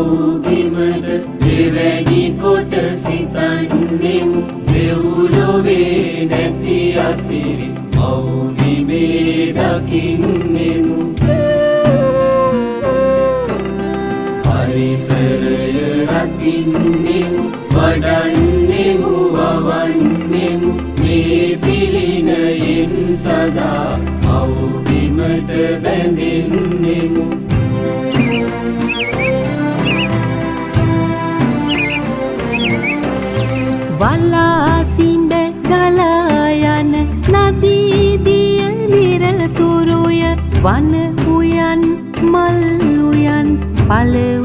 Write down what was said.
මව්බිමට දෙවැනි කොට සිතන්නෙමු දෙව්ලොවේ නැති අසිරි මව්බිමේ දකින්නෙමු පරිසරය රකින්නෙමු වඩන්නෙමු වවන්නෙමු මේ පිළිනයෙන් සදා මව්බිමට බැඳෙන්නෙමු වලාසිඹ ගලා යන නදී දිය නිරතුරුය වන උයන් මල් උයන් පළ